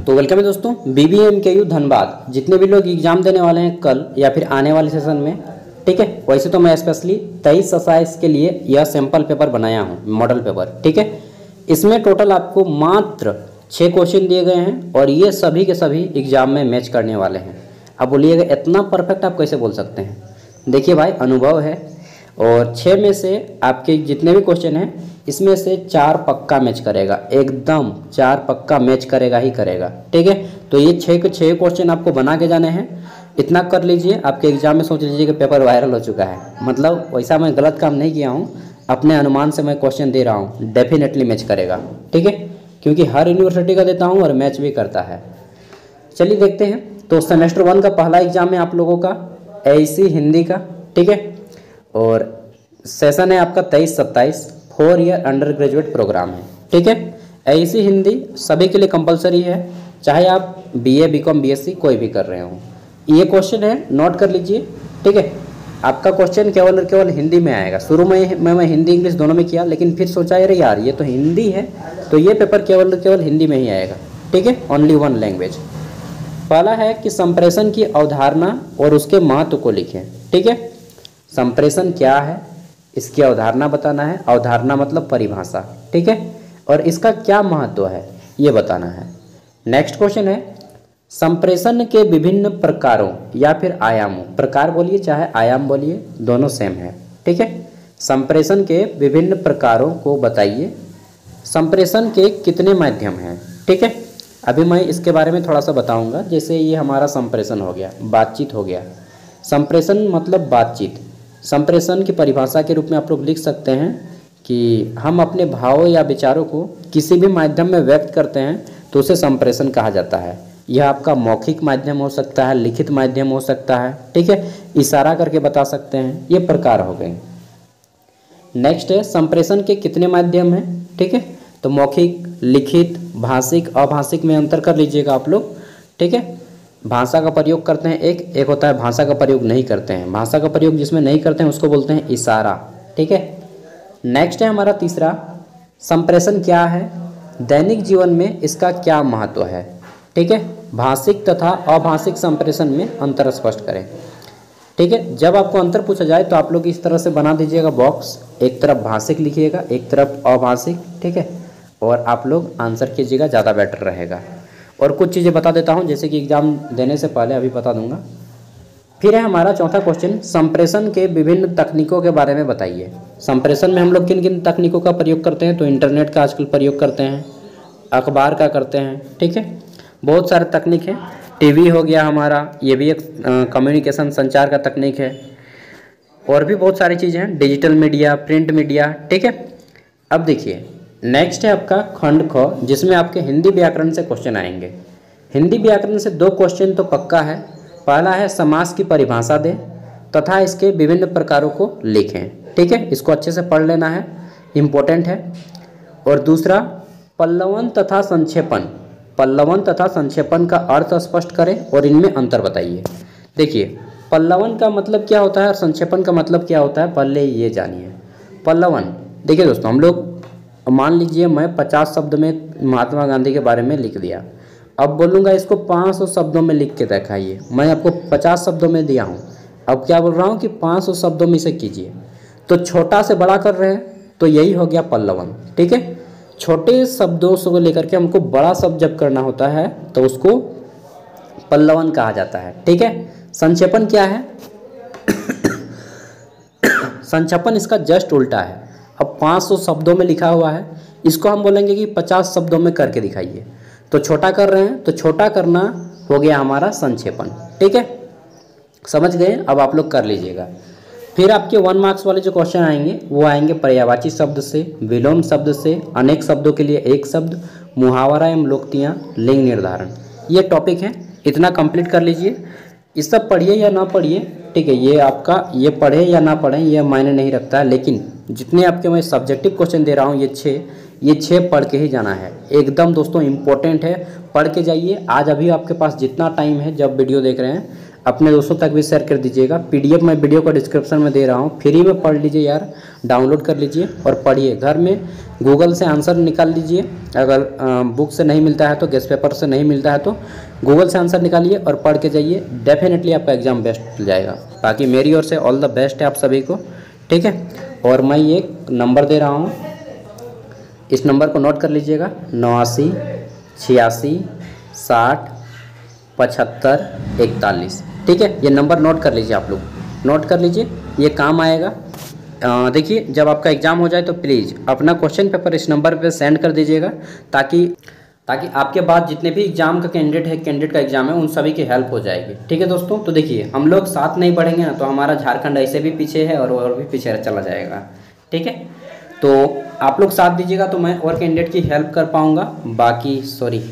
तो वेलकम है दोस्तों, BBMKU धनबाद जितने भी लोग एग्जाम देने वाले हैं कल या फिर आने वाले सेशन में, ठीक है। वैसे तो मैं स्पेशली 23-27 के लिए यह सैम्पल पेपर बनाया हूँ, मॉडल पेपर, ठीक है। इसमें टोटल आपको मात्र 6 क्वेश्चन दिए गए हैं और ये सभी के सभी एग्जाम में मैच करने वाले हैं। अब बोलिएगा इतना परफेक्ट आप कैसे बोल सकते हैं? देखिए भाई, अनुभव है और 6 में से आपके जितने भी क्वेश्चन हैं इसमें से 4 पक्का मैच करेगा, एकदम 4 पक्का मैच करेगा ही करेगा, ठीक है। तो ये 6 के 6 क्वेश्चन आपको बना के जाने हैं। इतना कर लीजिए, आपके एग्जाम में सोच लीजिए कि पेपर वायरल हो चुका है। मतलब वैसा मैं गलत काम नहीं किया हूँ, अपने अनुमान से मैं क्वेश्चन दे रहा हूँ, डेफिनेटली मैच करेगा, ठीक है। क्योंकि हर यूनिवर्सिटी का देता हूँ और मैच भी करता है। चलिए देखते हैं। तो सेमेस्टर 1 का पहला एग्जाम है आप लोगों का AEC हिंदी का, ठीक है। और सेशन है आपका 23-27, 4 ईयर अंडर ग्रेजुएट प्रोग्राम है, ठीक है। AEC हिंदी सभी के लिए कंपलसरी है, चाहे आप BA BCom BSc कोई भी कर रहे हो। ये क्वेश्चन है, नोट कर लीजिए, ठीक है। आपका क्वेश्चन केवल और केवल हिंदी में आएगा। शुरू में मैं हिंदी इंग्लिश दोनों में किया, लेकिन फिर सोचा अरे यार ये तो हिंदी है, तो ये पेपर केवल और केवल हिंदी में ही आएगा, ठीक है। Only one language. पहला है कि संप्रेषण की अवधारणा और उसके महत्व को लिखें, ठीक है। संप्रेषण क्या है, इसकी अवधारणा बताना है। अवधारणा मतलब परिभाषा, ठीक है। और इसका क्या महत्व है ये बताना है। नेक्स्ट क्वेश्चन है, संप्रेषण के विभिन्न प्रकारों या फिर आयामों, प्रकार बोलिए चाहे आयाम बोलिए, दोनों सेम है, ठीक है। संप्रेषण के विभिन्न प्रकारों को बताइए। संप्रेषण के कितने माध्यम हैं, ठीक है। अभी मैं इसके बारे में थोड़ा सा बताऊंगा। जैसे ये हमारा संप्रेषण हो गया, बातचीत हो गया। संप्रेषण मतलब बातचीत। संप्रेषण की परिभाषा के रूप में आप लोग लिख सकते हैं कि हम अपने भावों या विचारों को किसी भी माध्यम में व्यक्त करते हैं तो उसे संप्रेषण कहा जाता है। यह आपका मौखिक माध्यम हो सकता है, लिखित माध्यम हो सकता है, ठीक है। इशारा करके बता सकते हैं। ये प्रकार हो गए। नेक्स्ट है, संप्रेषण के कितने माध्यम हैं, ठीक है। तो मौखिक, लिखित, भाषिक, अभाषिक में अंतर कर लीजिएगा आप लोग, ठीक है। भाषा का प्रयोग करते हैं एक होता है भाषा का प्रयोग नहीं करते हैं। भाषा का प्रयोग जिसमें नहीं करते हैं उसको बोलते हैं इशारा, ठीक है। नेक्स्ट है हमारा तीसरा, संप्रेषण क्या है, दैनिक जीवन में इसका क्या महत्व है, ठीक है। भाषिक तथा अभाषिक संप्रेषण में अंतर स्पष्ट करें, ठीक है। जब आपको अंतर पूछा जाए तो आप लोग इस तरह से बना दीजिएगा बॉक्स, एक तरफ भाषिक लिखिएगा, एक तरफ अभाषिक, ठीक है। और आप लोग आंसर कीजिएगा, ज़्यादा बेटर रहेगा। और कुछ चीज़ें बता देता हूं, जैसे कि एग्जाम देने से पहले अभी बता दूंगा। फिर है हमारा चौथा क्वेश्चन, संप्रेषण के विभिन्न तकनीकों के बारे में बताइए। संप्रेषण में हम लोग किन किन तकनीकों का प्रयोग करते हैं? तो इंटरनेट का आजकल प्रयोग करते हैं, अखबार का करते हैं, ठीक है। बहुत सारे तकनीक हैं। TV हो गया हमारा, ये भी एक कम्युनिकेशन संचार का तकनीक है। और भी बहुत सारी चीज़ें हैं, डिजिटल मीडिया, प्रिंट मीडिया, ठीक है। अब देखिए, नेक्स्ट है आपका खंड ख, जिसमें आपके हिंदी व्याकरण से क्वेश्चन आएंगे। हिंदी व्याकरण से 2 क्वेश्चन तो पक्का है। पहला है समास की परिभाषा दें तथा इसके विभिन्न प्रकारों को लिखें, ठीक है। इसको अच्छे से पढ़ लेना है, इम्पोर्टेंट है। और दूसरा, पल्लवन तथा संक्षेपण, पल्लवन तथा संक्षेपण का अर्थ स्पष्ट करें और इनमें अंतर बताइए। देखिए, पल्लवन का मतलब क्या होता है और संक्षेपण का मतलब क्या होता है, पहले ये जानिए। पल्लवन, देखिए दोस्तों, हम लोग मान लीजिए मैं 50 शब्द में महात्मा गांधी के बारे में लिख दिया। अब बोलूँगा इसको 500 शब्दों में लिख के दिखाइए। मैं आपको 50 शब्दों में दिया हूँ, अब क्या बोल रहा हूँ कि 500 शब्दों में इसे कीजिए। तो छोटा से बड़ा कर रहे हैं, तो यही हो गया पल्लवन, ठीक है। छोटे शब्दों को लेकर के हमको बड़ा शब्द जब करना होता है तो उसको पल्लवन कहा जाता है, ठीक है। संक्षेपण क्या है? संक्षेपण इसका जस्ट उल्टा है। अब 500 शब्दों में लिखा हुआ है, इसको हम बोलेंगे कि 50 शब्दों में करके दिखाइए। तो छोटा कर रहे हैं, तो छोटा करना हो गया हमारा संक्षेपण, ठीक है। समझ गए? अब आप लोग कर लीजिएगा। फिर आपके 1 मार्क्स वाले जो क्वेश्चन आएंगे वो आएंगे पर्यायवाची शब्द से, विलोम शब्द से, अनेक शब्दों के लिए एक शब्द, मुहावरा एवं लोकोक्तियाँ, लिंग निर्धारण। ये टॉपिक है, इतना कंप्लीट कर लीजिए। इस सब पढ़िए या ना पढ़िए, ठीक है। ये आपका, ये पढ़े या ना पढ़ें ये मायने नहीं रखता है, लेकिन जितने आपके मैं सब्जेक्टिव क्वेश्चन दे रहा हूँ ये 6 पढ़ के ही जाना है। एकदम दोस्तों इम्पोर्टेंट है, पढ़ के जाइए। आज अभी आपके पास जितना टाइम है, जब वीडियो देख रहे हैं, अपने दोस्तों तक भी शेयर कर दीजिएगा। PDF मैं वीडियो को डिस्क्रिप्शन में दे रहा हूँ, फ्री में पढ़ लीजिए यार, डाउनलोड कर लीजिए और पढ़िए। घर में गूगल से आंसर निकाल लीजिए। अगर बुक से नहीं मिलता है तो, गेस्ट पेपर से नहीं मिलता है तो गूगल से आंसर निकालिए और पढ़ के जाइए, डेफिनेटली आपका एग्ज़ाम बेस्ट जाएगा। बाकी मेरी ओर से ऑल द बेस्ट है आप सभी को, ठीक है। और मैं एक नंबर दे रहा हूँ, इस नंबर को नोट कर लीजिएगा, 89 86 60 75 41, ठीक है। ये नंबर नोट कर लीजिए, आप लोग नोट कर लीजिए, ये काम आएगा। देखिए जब आपका एग्ज़ाम हो जाए तो प्लीज़ अपना क्वेश्चन पेपर इस नंबर पे सेंड कर दीजिएगा, ताकि आपके बाद जितने भी एग्ज़ाम का कैंडिडेट का एग्ज़ाम है उन सभी की हेल्प हो जाएगी, ठीक है दोस्तों। तो देखिए हम लोग साथ नहीं बढ़ेंगे ना तो हमारा झारखंड ऐसे भी पीछे है और भी पीछे चला जाएगा, ठीक है। तो आप लोग साथ दीजिएगा तो मैं और कैंडिडेट की हेल्प कर पाऊँगा, बाकी सॉरी,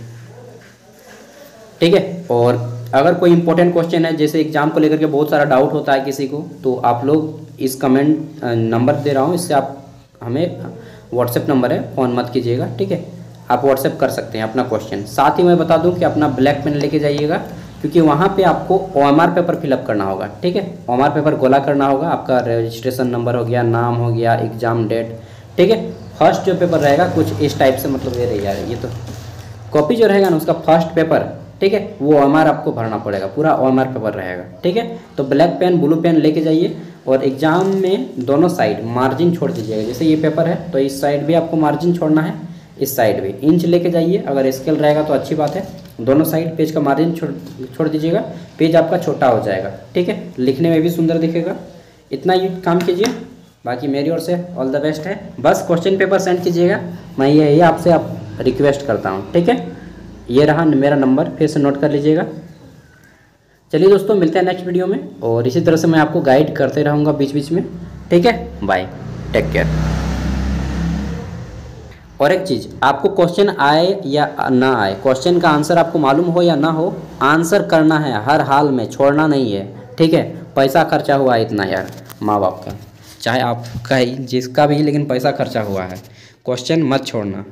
ठीक है। और अगर कोई इंपॉर्टेंट क्वेश्चन है, जैसे एग्जाम को लेकर के बहुत सारा डाउट होता है किसी को, तो आप लोग इस कमेंट नंबर दे रहा हूँ, इससे आप हमें व्हाट्सएप नंबर है, फ़ोन मत कीजिएगा, ठीक है। आप व्हाट्सएप कर सकते हैं अपना क्वेश्चन। साथ ही मैं बता दूं कि अपना ब्लैक पेन लेके जाइएगा, क्योंकि वहाँ पे आपको OMR पेपर फिलअप करना होगा, ठीक है। OMR पेपर गोला करना होगा, आपका रजिस्ट्रेशन नंबर हो गया, नाम हो गया, एग्ज़ाम डेट, ठीक है। फर्स्ट जो पेपर रहेगा कुछ इस टाइप से, मतलब ये रहेगा, ये तो कॉपी जो रहेगा ना उसका फर्स्ट पेपर, ठीक है, वो OMR आपको भरना पड़ेगा, पूरा OMR पेपर रहेगा, ठीक है। तो ब्लैक पेन ब्लू पेन लेके जाइए और एग्ज़ाम में दोनों साइड मार्जिन छोड़ दीजिएगा। जैसे ये पेपर है तो इस साइड भी आपको मार्जिन छोड़ना है, इस साइड भी इंच लेके जाइए, अगर स्केल रहेगा तो अच्छी बात है। दोनों साइड पेज का मार्जिन छोड़ दीजिएगा, पेज आपका छोटा हो जाएगा, ठीक है, लिखने में भी सुंदर दिखेगा। इतना ही काम कीजिए, बाकी मेरी ओर से ऑल द बेस्ट है। बस क्वेश्चन पेपर सेंड कीजिएगा, मैं यही आपसे रिक्वेस्ट करता हूँ, ठीक है। ये रहा मेरा नंबर, फिर से नोट कर लीजिएगा। चलिए दोस्तों, मिलते हैं नेक्स्ट वीडियो में, और इसी तरह से मैं आपको गाइड करते रहूँगा बीच बीच में, ठीक है। Bye, take care. और एक चीज़, आपको क्वेश्चन आए या ना आए, क्वेश्चन का आंसर आपको मालूम हो या ना हो, आंसर करना है हर हाल में, छोड़ना नहीं है, ठीक है। पैसा खर्चा हुआ है इतना यार, माँ बाप का, चाहे आपका ही जिसका भी, लेकिन पैसा खर्चा हुआ है, क्वेश्चन मत छोड़ना।